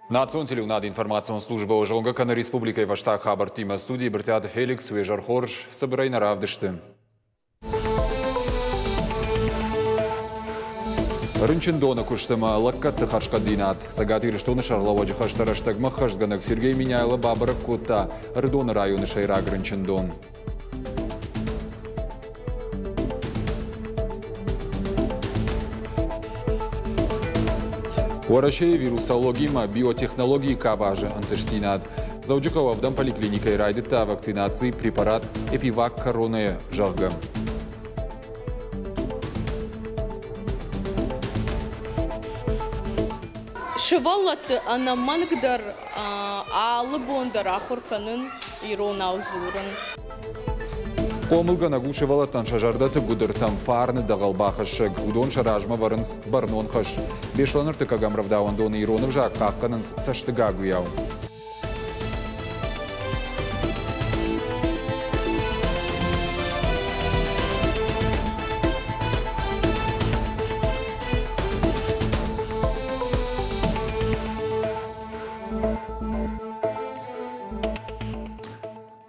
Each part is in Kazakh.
Национ телеунад информационная служба ожонга Кана Республика Ваштак Хабар Тима студии Бертиата Феликс Уежар Хорж собирай на равдышты. Рынчындона куштама лаккатты хашкадзинат. Сагаты рештоны шарлаваджи хаштараштагма хашганак Сергей Миняйла Бабара Кота Рыдона районы Шайраг Рынчындон. Уарашей вирусологии, биотехнологии кабажа антиштинат. Зауджикова в дом поликлиникой райдита вакцинации препарат Эпивак короны жарга. Шевалат она мангдар албондар ахурканын иронаузурын. Комылга нагуши валатан шажардаты гудыртам фарны дагалбахашыг удон шаражма варынс барнон хаш. Бешланырты кагамравдауан доны иронов жак какканынс саштыгагуяу.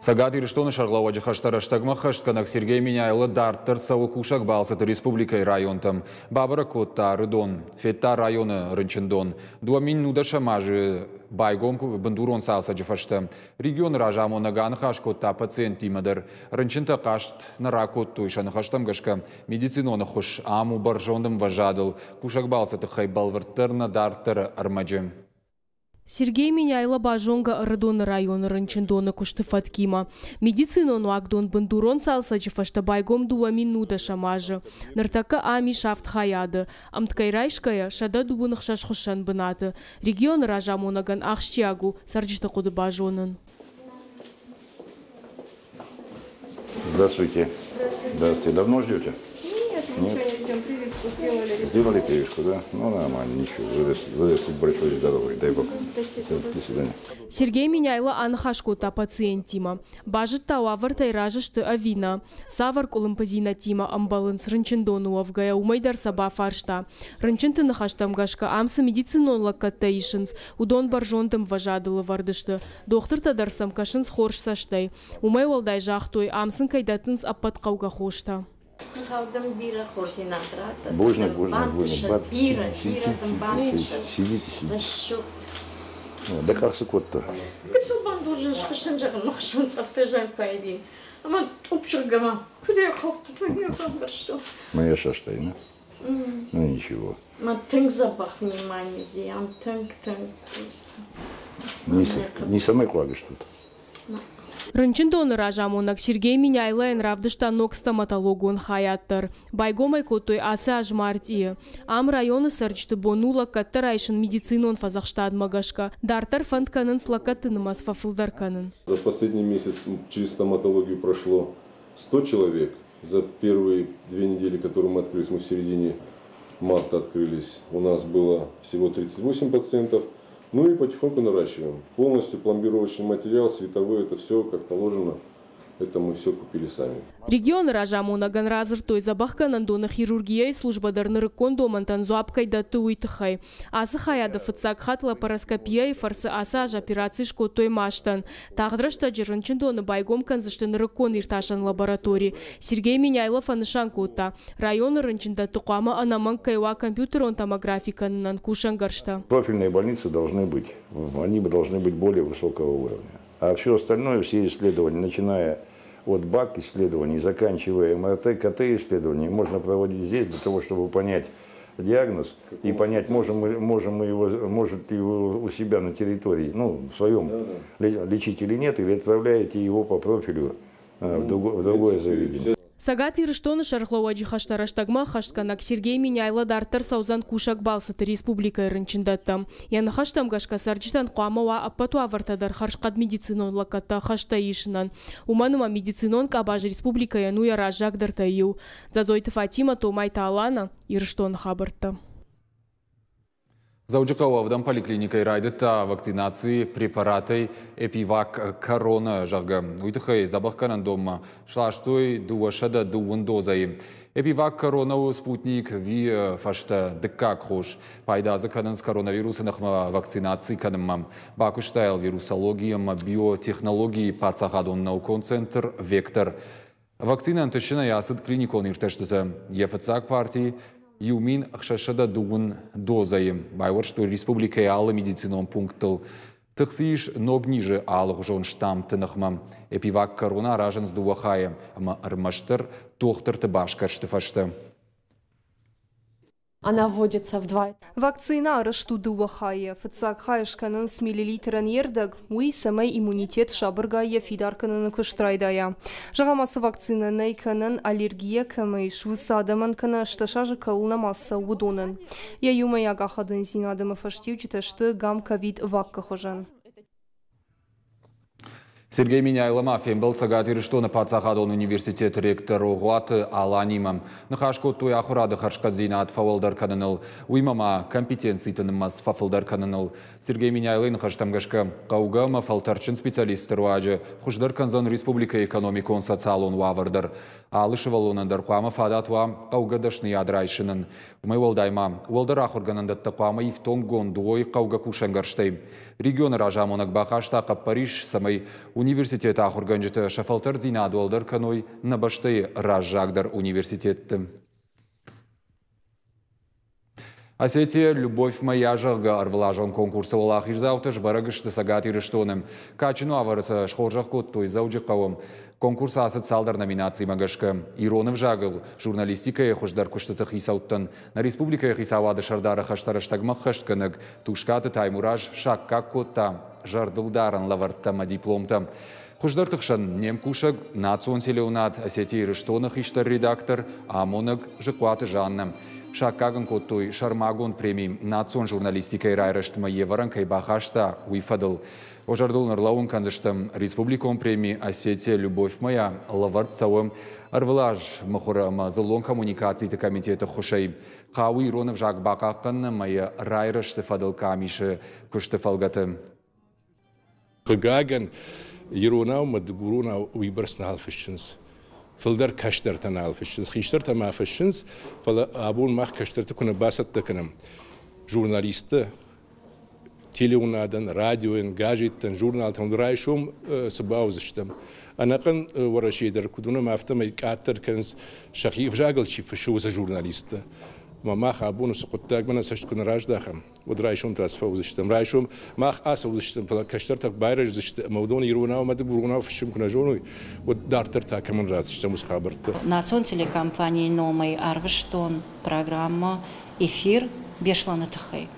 Сагаты рештоны шарлаваджи хаштараштагма хаштканак Сергей Миняйла дарттар савы кушак балсаты республикой районтам. Бабара Котта Рыдон, Фетта районы Рынчындон. Дуамин нуда шамажи байгом бандурон салсаджи фашта. Регион ражамо наган хаш Котта пациент тимадыр. Рынчынта кашт нара Котту ишаны хаштам гашка. Медицинона хуш аму баржондам важадыл. Кушак балсаты хайбалварттар на дарттар армаджи. Сергей Миняйла бажонга Рыдона района Рынчындона куштыфаткима. Медицинону агдон бандурон салсаджи фашта байгом дуа минуда шамажы. Нартака ами шафт хаяды. Амткайрайшкая шада дубунах шашхушан бынаты. Регион ражамонаган ахштиагу сарджита куды бажонын. Здравствуйте. Здравствуйте. Давно ждете? Нет. Сделали прививку, да? Ну, нормально, ничего. Вы большое здоровье, дай бог. До свидания. Сергей Миняйла анхашкота пациентима. Бажит тауавар тайражышты авина. Савар колымпазина тима амбалынс Рынчындону авгая умайдар саба фаршта. Рынчынты нахаштам гашка амса медицинон лаккатта ишынс. Удон баржонтым важадылы вардышты. Доктор тадарсам кашынс хорш саштай. Умай валдай жахтой амсын кайдатынс аппаткауга хошта. Божник. Сидите. Да как сукот-то? Моя шаштайна. Ну ничего. Не самой кладешь тут. Рынчындоны ражамонак Сергей Миняйла энравдышта ног стоматологон хаяттар. Байгомай котой асы ажмартии. Ам районы сарчты бонула каттарайшын медицинон фазахштад магашка. Дартар фантканын слакатынымас фафылдарканын. За последний месяц через стоматологию прошло 100 человек. За первые 2 недели, которые мы открылись, мы в середине марта открылись, у нас было всего 38 пациентов. Ну и потихоньку наращиваем. Полностью пломбировочный материал, световой, это все как положено. Это мы все купили сами. Регион ражамонаган разыр той забахканан дона хирургия и служба дарныры кондомантан зуапкай даты уйтыхай. Асы хаяды фыцак хат лапароскопия и фарсы асаж операции шко той маштан. Тағдрашта жырынчын доны байгом канзышты нырыкон ирташан лаборатории. Сергей Миняйлов анышан кота. Районы рынчында тұқамы анаман кайва компьютерон томографиканынан кушан гаршта. Профильные больницы должны быть. Они должны быть более высокого уровня. А все остальное, все исследования, начиная от БАК исследований, заканчивая МРТ, КТ исследований, можно проводить здесь для того, чтобы понять диагноз и понять, может его у себя на территории, ну, в своем лечить или нет, или отправляете его по профилю в другое заведение. Сагат ирыштоны шархлауаджи хаштараштагма хаштканак Сергей Миняйла дартар саузан кушак балсаты республика рынчындаттам. Яны хаштам гашка сарджитан куамава аппату авартадар харшкад медицинон лакатта хашта ишынан. Уманыма медицинон кабаж республика яну яражак дартаю. Зазойты Фатима томай таалана ирыштон хабарта. Заужықауавдан поликлиникай райдыта вакцинации препараты эпивак корона жағы. Уйтықай забаққанан дома шлаштой дуашада дуын дозайы. Эпивак коронау спутник ви фашта дыккак хош. Пайдазы канын с коронавирусынықма вакцинации каныммам. Бакуштайл вирусологиям биотехнологии пацахадон наукон-центр «Вектор». Вакцинан тышына ясыд клиникон иртештыты. Ефацак партии Юмин ақшашада дуын дозайы. Байвар, что республика алы медицином пунктыл. Тықсиш ног ниже алық жон штам тынықмам. Эпивак корона ражын сдуахая. Ама армаштыр тоқтырты башкаршты фашты. Она вводится в 2. Вакцина арышту дуахая. Фыцак хайшканын с миллилитран ердаг. Уи самай иммунитет шабыргая фидарканын кыштрайдая. Жағамасы вакцина найканын аллергия камайш. Высадаман кана шташажы калына масса удонын. Я юмай агахадын зинадымы фаштив читашты гам ковид вакка хожан. Сергей Миняйлама фембл цагатыр, что на Пацахадон университет ректор Угуаты Аланимам. Нахашкот той ахурады харшкадзина от фавалдар кананал. Уймама компетенции танымас фафалдар кананал. Сергей Миняйлы нахаштамгашка каугама фалтарчин специалист руаджи. Хуждар канзан республика экономикон социалон вавардар. Алышевалонандар хуама фадатуа каугадашны ядрайшинын. Умай волдайма. Волдар ахурганандат тақуама ифтонгон дуой кауга кушангарштей. Регион ражамонак бахашта Париж самай университет ахурганжыты шафалтар зина дуалдар каной набаштай ражагдар университетті. Осетия «Любовь моя» жағы арвылажан конкурсы олақ ирзаутыш барагышты сагат ирыштоным. Качыну аварысы шхоржақ коттой зауджы қауым. Конкурс асыт салдар номинации магашка. Иронов жагыл журналистика ехуждар куштыты хисауттан. На республика хисавады шардары хаштарыштагма хаштканыг. Тушкаты таймураж шакка котта. Жардылдарын лаварттама дипломта. Хуждар тықшан нем кушаг национ селеунат Осетия ирыштонық иштар редактор, амоныг жықуаты жанным. Шаккаган коттой шармагон премиум национ журналистика и райраштыма еваран кайбахашта уйфадыл. Ожардыл нарлауын канзыштым республикон премии Осетия «Любовь моя» лавард сауым арвылаж махурама залон коммуникации комитета хушай. Хауи Иронов жак бақаққанны майя райрашты фадыл камиші күшті фалгаты. Хагаган Иронау мадгурунау уйбарсна алфишчинс. Филдер каштертан алфишчинс. Хиштертан алфишчинс. Фала абун мах каштерты күні басатты күнім. Журналисты телеунадан, радиоен, гаджеттен, журналтан райшум сабаузыштым. Анакан варашидер кудуна мафтам айкаттер кэнс шахив жагалчи фашуза журналиста. Мах абуну сукуттаг мана сашт күн раждахам. Вот райшум трасфаузыштым. Райшум мах асаузыштым. Фала каштертак байраждыштым. Маудон Иронау мады бурунау фашим күна жонуй. Вот дартер такаман разыштым усхабарты. Национ телекомпании «Номай Арвыштон» программа «Эфир» бешлана тахай.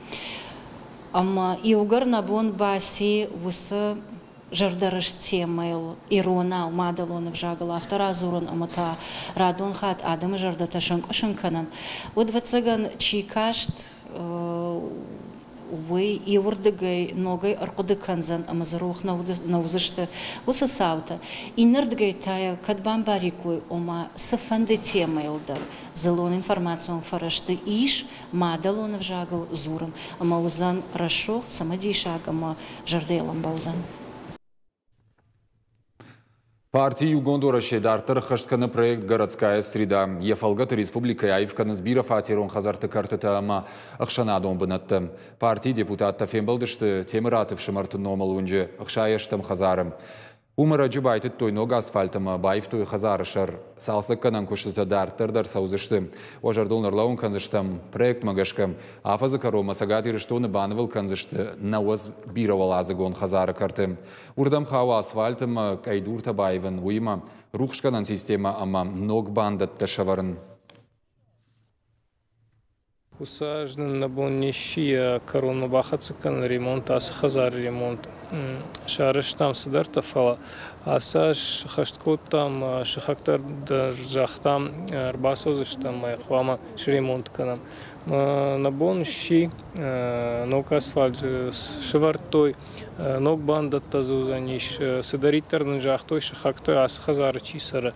Ама иугар набон баси вусы жардарыш темайл Иронау мадалонов жагал авторазурун амата радон хат адамы жардата шанканан. Вот вацаган чикашт вы иурдыгай ногай аркуды канзан амазарух наузышты вусы савта. И нырдыгай тая кадбан барикуй ома сафанды темайлдар. Залон информацию фарашты иш мадалонов жагал зурым. Ама узан рашох самадишаг ама жардейлам балзан. Партии Югондора шедартыр хаштканы проект «Городская среда». Ефалгат республика Айвканы сбира фатирон хазарты картыта ама ақшанадон бынатты. Партии депутатта фембалдышты темиратов шымартын номал өнже ақшаяштым хазарым. Умара жыбайтыт тойног асфальтыма байф той хазарышыр. Салсыққанан күштіті дартырдар саузышты. Ожардол нұрлауын канзыштым проект магашкам. Афазы карома сагат ирыштоны банывыл канзышты науыз биравал азығон хазары карты. Урдам хауа асфальтыма кайдурта байвын уйма. Рухшканан система ама ног бандатты шаварын. Усажден на боннищия корону бахацкан ремонт ас хазар ремонт шарыш там сыдарта фала асаш хашткот там шахактар жахтам арбасозыштам хвама ремонт канам на боннищи ног асфальт швартой ног банда тазузаниш сыдаритарный жахтой шахактой ас хазар чисара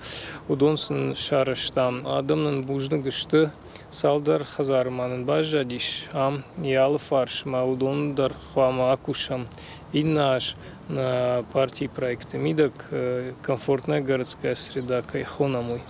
удонсын шарыш там адамнын бужны гышты салдар хазарманын бажадиш ам ялы фарш маудондар хвама акушам и наш на партии проекта МИДАК комфортная городская среда кайхонамой.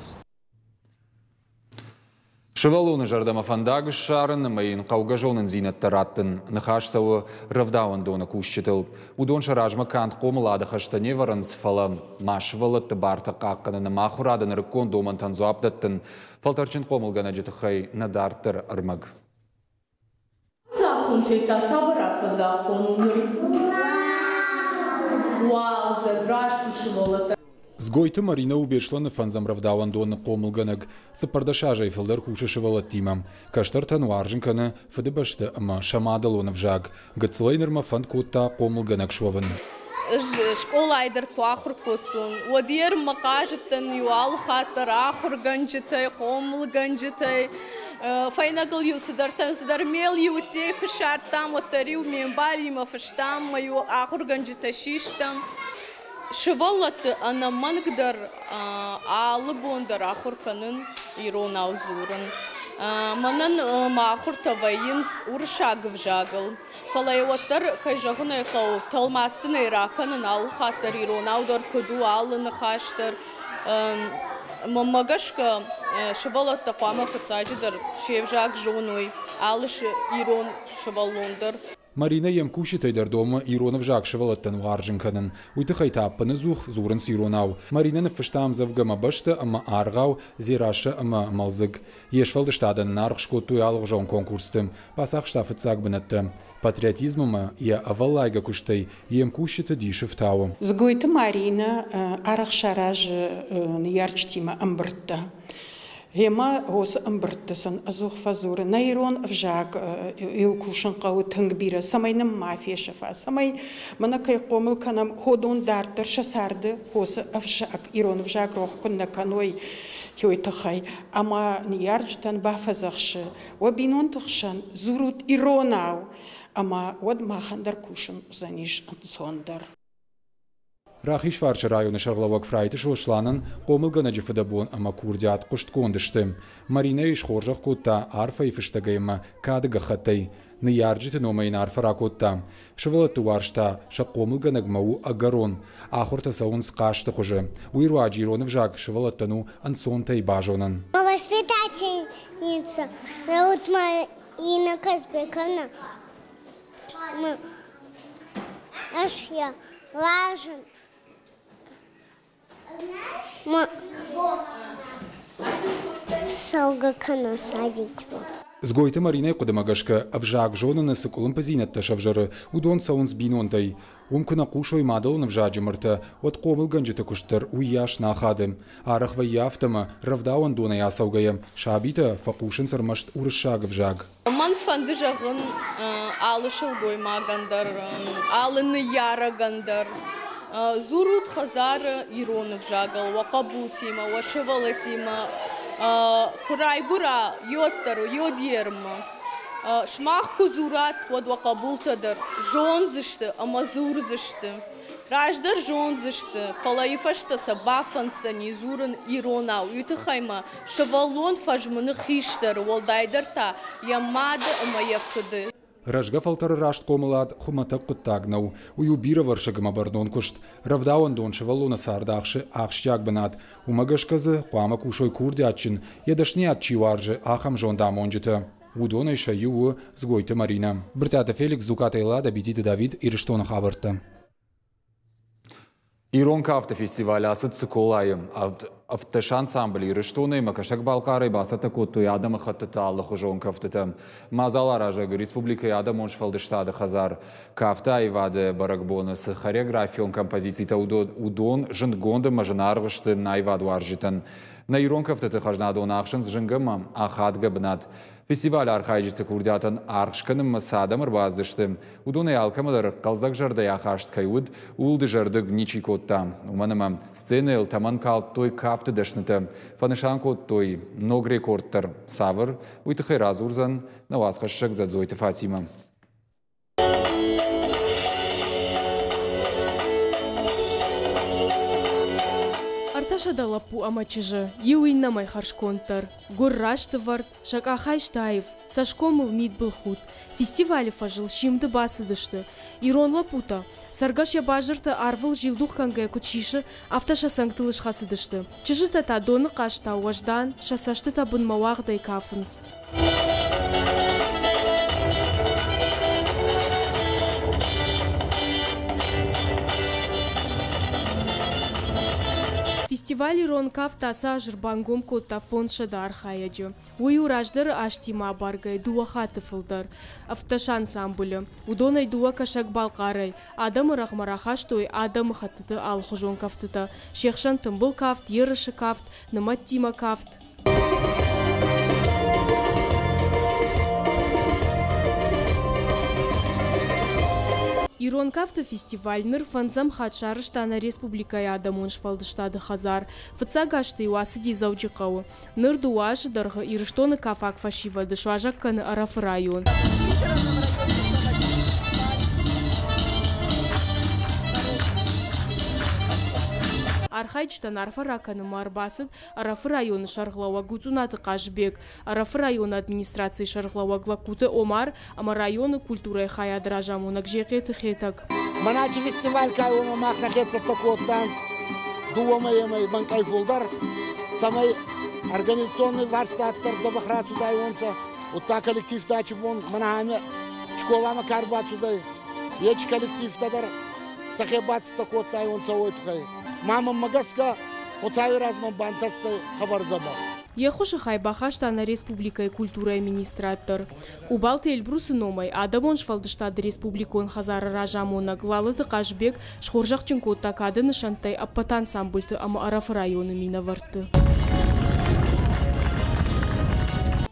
Шевалуны жардама фандагы шарын майын қауғажонын зейнеттараттын нахаш сауы равдауын доны кушчетіл. Удон шаражма кант қомылады хаштане варан сфала машвалатты барты қаққанын махурадын рыккон доман танзуаптаттын фалтарчин қомылғана жетіхай надартыр ырмаг. Зафун тейта сабырафы зафун Вау, забрашку шевалатты. Сгойты Марина убешланы фанзам равдауан доны қомылғаныг сыпардашажай фылдар куши шевалаттимам. Каштар тануаржынканы фыды башты ама шамадалоны вжаг. Гыцлайнырма фанд котта қомылғаныг шуавын. Школа айдар куахыр коттун. Одер мақажыттын юал хатыр ахыр ганжытай, қомыл ганжытай. Файнагыл юсыдартан сыдармел юте пішартам, отарил мембалима фыштам, маю ахыр ганжытай шиштам. Шевалатты ана мангдар алы бондар ахыр канын ирон аузурын. Манан махыр тавайын уршагы вжагыл. Фалайваттар кайжағын айқау талмасын айрақанын алы хаттар ирон аудар күду алыны хаштар. Мамагашка шевалатты қуама фыцажыдар шевжаг жоной алыш ирон шевалондар. Марина емкуши тайдар дома иронов жак шевалаттан варжынканын. Уйты хайтаппыны зух зурын сиронау. Марина нафыштам завгама башты ама аргау, зираша ама малзык. Ешвалды штадан нарх шкоттуй алғы жон конкурстым. Пасақ штафыцак бінатты. Патриотизмыма я авалайга куштай емкуши тади шифтау. Сгойты Марина арах шараж ярчтима амбртта. Хема гос амбрттысын азух фазуры найрон вжак илкушын қауы тыңбиры самайным мафия шафа самай мына кай қомыл канам ходун дартыр шасарды госы вжак ирон вжак рох күнна каной хой тахай ама ярчтан бафазахшы вабинон тахшан зурут иронау ама вад махандар кушын заниш ансондар. Рахиш варчы районы шарлавак фрайты шошланын қомылғана жифыдабон ама курдиат құшт кондыштым. Марина иш хоржақ котта арфа ифыштагайма кадыға хаттай. Ныярджиты номайын арфара котта. Шывалатты варшта ша қомылғанаг мау агарон. Ахурта саун сқашты хуже. Уиру аджиронов жак шывалаттану ансонтай бажонын. Воспитательница зовут Марина Казбековна. Аж я важен. Салгакана садиква. Сгойты Марина кудамагашка авжак жонаны сыкулын пазинатта шавжары удон саун сбинонтай. Умкуна кушой мадалын вжаджи мырта от қомыл ганжыты куштыр уяш нахадым. Арахва яфтама равдауан дона ясаугаям. Шабита факушын сармашт урышаг вжаг. Ман фанды жағын алышыл гойма гандар, алыны яра гандар. Зурут хазар иронов жагал, вакабутима, вашевалатима, курайгура йоттару, йодерма. Шмах кузурат под вакабултадар, жонзышты, амазурзышты. Раждар жонзышты, фалаифашта сабафанца низурын иронау. Ютыхайма, шавалон фажмыны хиштар, волдайдарта, ямады амаяфыды. Рашга фалтары рашт қомылад хуматак құттагнау. Уюбира варшагыма бардон кушт. Равдауан дон шавалона сардақшы ақшчак бінат. Умагашказы қуама кушой курдячын. Едашни атчи варжы ахам жондам онжыты. Удона иша юу сгойты Марина. Бртята Феликс Зукатайла добититы Давид Ириштона хабарты. Иронка автофестиваль асыт циколайым. Автош ансамбль Ириштоны макашак балкары басата котту ядам хаттыта аллаху жонка автотам. Мазалар ажагы республика ядам оншфалды штады хазар. Кафта ивады баракбонысы хореографион композицита удон жындгонды мажынарғышты найваду аржитан. На иронка автоты хажнадон ақшын жынгыма ахадга бнат. Фестиваль архайжыты курдятын арқшканым масадамыр баздыштым. Удоны алкамадар қалзак жарды яхашт кайуд, улды жарды гничи котта. Уманыма сцены элтаман калтой кафты дашныты. Фанышан коттой ног рекордтар савыр, уйтыхай разурзан, на васхашшак задзойты Фатима. Шаша лапу амачыжы, еуинна май харшконтар. Гурраштывард, Шакахайштаев, Сашкомыл мид был худ. Фестивале фажил, шимды басыдышты. Ирон лапута. Саргаш я бажырты арвыл жилдух кангая кучиши, авташа сангтылыш хасыдышты. Чыжыта та доны кашта уаждан, шасашты та бун мавағдай кафынс. Фестиваль Ирон кафта сажыр бангом кота фон шадар хаяджы. Уй ураждыр аштима баргай дуа хаты фылдар. Авташан самбулы. Удонай дуа кашак балқарай. Адам рахмарахаш той адам хатыты ал хужон кафтыта. Шехшан тымбыл кафт, ерышы кафт, наматтима кафт. Ирон кафта фестиваль ныр фанзам хатшарыштана республикая адамон швалдыштады хазар. Фыцагашты уасыди заучикау. Ныр дуаш дарга ирыштоны кафак фашива дышважакканы араф район. Архайчтан арфа раканы марбасыд, арафы районы шарглауа гуцунаты Қажбек, арафы районы администрации шарглауа глакуты Омар, ама районы культурай хая дражамунак жеқеты хетак. Маначи фестиваль кайума махна хетсак такоттан, дуамай банкай фулдар, самай организационный варстаттар забахрат судай онца, утта коллектив тачи бон манахаме школама карбат судай, еч коллектив тадар сахебат такоттай онца ойтхай. Мама магаска отави разман бантасты хабар заба. Ехоша хайбахаштана республика и культура администратор. Кубалты Эльбрусы номай, адамон швалдыштады республикон хазары ражамона глалыты Қажбек шхоржақчын котта кадыны шантай аппатан самбульты ама арафы районы минаварты.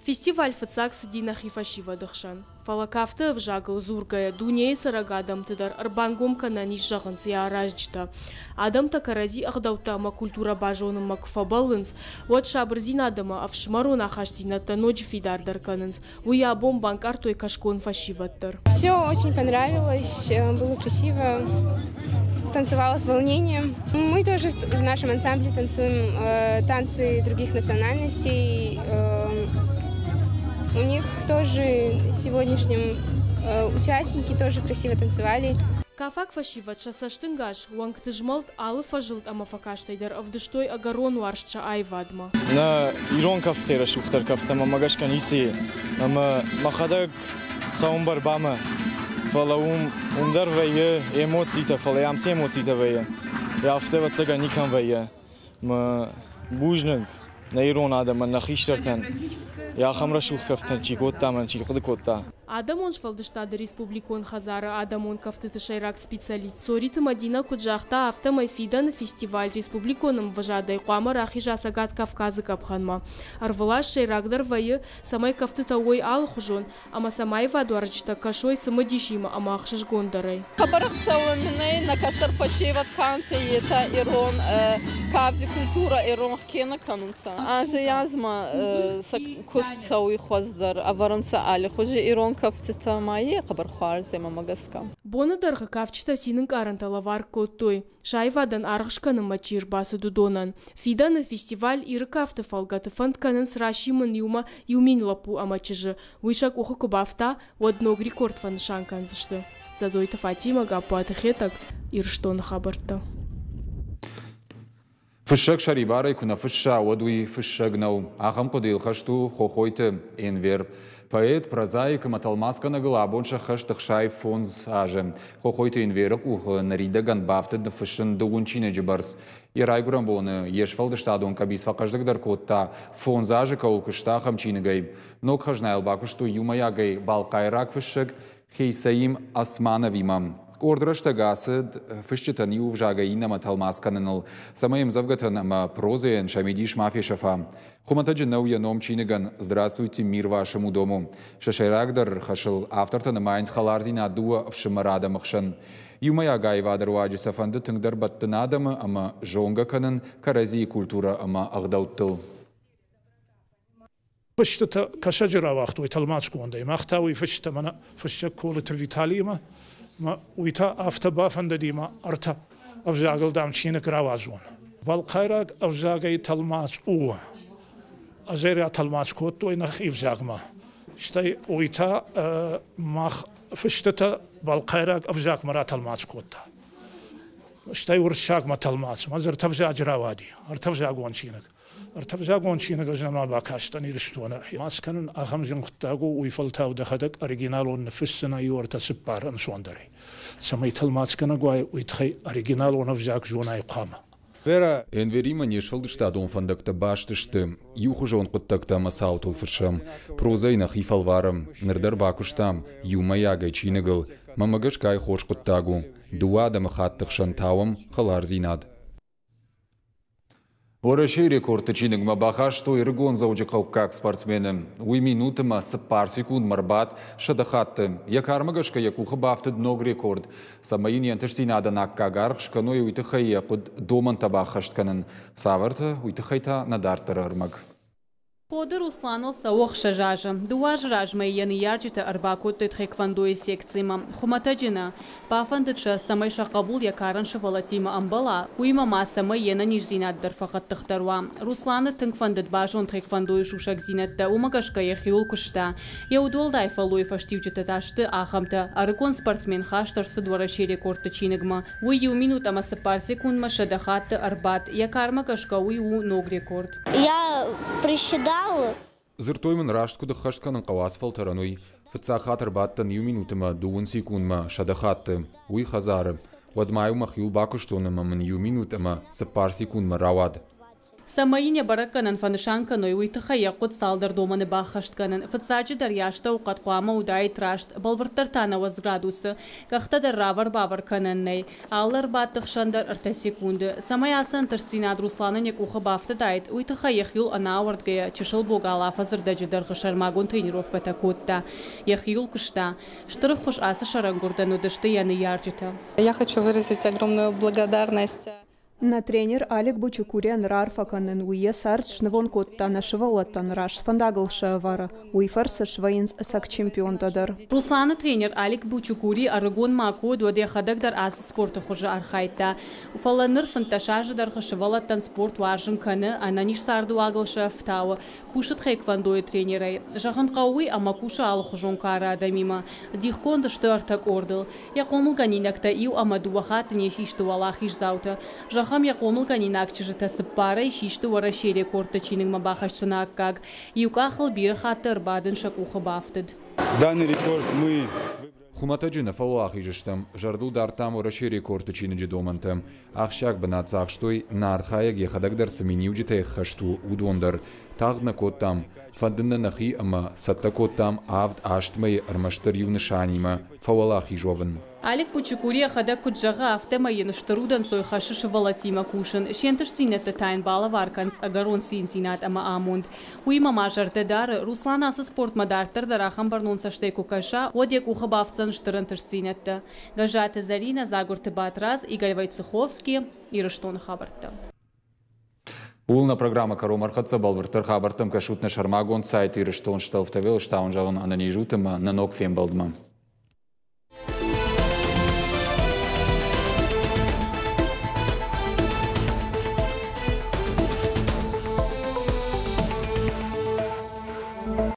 Фестиваль фыцак сыдина хифашива дықшан. Фалакафты вжагыл зургая дуней сарагадам тыдар арбангом кананиш жағын сия аражджта. Адам такарази ағдаута ама культура бажоным макфабалынс, вот шабырзин адама авшмарон ахаштината ночь фидардар канынс. Уя бомбанк артой кашкон фашиваттар. Все очень понравилось, было красиво. Танцевала с волнением. Мы тоже в нашем ансамбле танцуем танцы других национальностей. У них тоже сегодняшнем участники тоже красиво танцевали. Кафак фашиват шасаштынгаш, уангты жмалт алы фажилт ама факаштайдар авдыштой агарону аршча айвадма. На Ирон кафтера шухтар кафтама магашкан иси, ама махадаг саумбар бама. Фала умдар вeye эмоцията, фала ямсе емоцията вeye. Яфтева цага никам вeye. Ма бужнаг на Ирон адама на хиштартан. Я хамра шухт кафтан чикотта ман чикотта. Адамон швалдыштады республикон хазары адамон кафтыты шайрак специалист. Сориты Мадина Куджахта автомай фидан фестиваль республиконым вожадай қуама рахижа сагат Кавказы капханма. Арвылаш шайрагдар вайы самай кафтыта ой ал хужон, ама самай вадуарджита кашой самадишима ама ахшыш гондарай. Хабарах цауаминай на кастар фашеват канце ета Ирон кавзи культура Ирон хкена канунца. Аза язма куст цауи хваздар аваранца али хужи Ирон кафтыта майе хабар хуарзема магаска. Бона дарга кафчита синын карантала вар коттой. Шайвадан аргышканы мачир басы дудонан. Фиданы фестиваль иры кафты фалгаты фантканын срашимын юма юмин лапу амачыжы. Уйшак ухы кубафта одног рекорд фанышан канзышты. Зазойта Фатима гапуаты хетак ирштоны хабарта. Фышак шарибарай куна фыша одуи фышагнау. Ахам подил хашту хохойты энвер. Поэт, прозаик, маталмаска на глабонша хаштах шай фонз аже. Хохойты инверок ух нарида ганбафты да фышын дугунчине джибарс. И райгурам боны ешфалды штадон кабис факаждак даркотта фонз аже каулкушта хамчинегай. Нок хажнайл бакушту юмаягай балкайрак фышак хейсаим асмановимам. Ордрашта гасыд фышчитани увжагаина маталмасканыныл. Самаем завгатан прозен шамидиш мафишафа. Хуматаджи науя номчинеган. Здравствуйте, мир вашему дому. Шашайрагдар хашыл автортаны майнц халарзина дуа в шимарада махшан. Юмаягай вадарваджи сафанды тыңдар баттын адамы ама жонга канын карази культура ама ағдауттыл. Фышчита кашаджира вақту италмачку ондай. Мақтауи фышчита мана фышча колы Виталима. ما ويتا أفتبا فندديما أرتا أفجاقل دام شينك راوازون Балқайрак авжагай талмац уа. Азеря талмац котто инах ивжагма. Штай уйта мах фиштата балқайрак авжаг мара талмац котта. Штай уршаг ма талмац. Мазер тавжаг равади. Артавжаг ончинак. Артавжаг ончинак ажнама бакаштани риштуана. Масканун ахамжин қыттагу уйфалтау дахадак оригиналон нефиссана юрта сиппар аншуандари. Самай талмац канагуай уйтхай оригиналон авжаг жунай қама. Энверима нешвалды штадон фандакта баштышты, юхужон қыттакта масаутул фыршам, прозайнах ифалварам, нырдар бакуштам, юмаягай чинагыл, мамагашкай хош қыттагу, дуада махаттық шантауам, халар зинад. Орашей рекорд чинигма баха, что иргон заудикал как спортсмены. Уй минутыма с пар секунд марбат шадахатты. Якармагашка якуха бафтед ног рекорд. Самаин янтышсинада наккагар шканой уйтыхай якуд доман табахаштканын. Саварта уйтыхайта надартар армаг. Ходы Русланыл сауық шажажы. Дуаж ражмай яны ярджита арбакутты тхэквандуи секцияма. Хуматаджина. Пафандыча самай шақабул якаран шывалатима амбала. Уймама самай яна нижзинаддар фақат тахтаруа. Русланы тыңквандыд бажон тхэквандуи шушак зинатта умагашка яхиул кушта. Яудолдай фалуи фаштивджита ташты ахамта. Арыкон спортсмен хаштарсы дуараши рекордты чинигма. Уй ю минутама с пар секундма шадахатты арбат. Якармагашка уй у ног рекорд. Я присчитала. Зыртоймын раштку дыхаштканын қауасфал тарануй. Фыцахатыр баттан ю минутыма дуын секундма шадахатты. Уй хазары. Вадмаю махюл бакуштоныма мын ю минутыма сапар секундма равад. Самаиня баракканын фанышанканой уйтыха якут салдар доманы бахаштканын. Фыцаджи дарьяшта уқатқуама удай трашт. Балвырттар танаваз градусы. Кахтадар равар баварканыннай. Аллар баттық шандар арта секунды. Самай асан тырсинад Русланын якуха бафты дайт. Уйтыха яхюл анауардгая. Чешыл богала фазырдаджи дархашармагун тренировката котта. Яхюл кушта. Штырых хуш асы шарангурдану дышты яны ярджита. Я хочу выразить огромную благодарность. На тренер Алик Бучукурян рарфаканын уе сарц шнывон коттана шывалаттан раш фандагыл шавара. Уйфарсы швайнс сак чемпионтадар. Русланы тренер Алик Бучукури арыгон маку дуаде хадагдар асы спорты хожа архайта. Уфаланыр фанташажы дарха шывалаттан спорт важын каны ананиш сарду агыл шафтауы. Кушыт хэквандой тренерай. Жахан қауи ама куша алы хожон кара адамима. Дихкон дышты артак ордыл. Яқомыл ганинакта ию ама дуахат нешишты валахиш заута. Хам якомыл ганинак чыжыта сыппара шишты вараши рекордты чинигма бахашчына аккаг. Юкахыл бир хаттыр бадын шакуха бафтыд. Данный рекорд мы... Хуматаджина фауах ижыштам, жардыл дартам ораши рекордты чиниджи домантам. Ахшак банацах штой нархаяг ехадагдар саминиуджита хашту удондар. Тағдна коттам, фандынна нахи ама сатта коттам авд аштмай армаштар юнышанима, фауалах ижовын. Алик Пучукурия хада куджага автема еныштырудан сой хашышы валатима кушын. Шентыш синетті тайн бала варканс агарон синсинат ама амунд. Уйма мажарды дары Руслан асы спортма дартыр дарахан барнон саштай кукаша, одек уха бавцан штырынтыш синетті. Гажаты Зарина, Загурты Батраз, Игорь Войцеховский, Ирыштон хабарты. Улна программа Каромархатса Балвыртыр хабартым кашутны шармагон сайт Ирыштон шталфтавел штаун жағын ананижутыма нанок фем балдыма.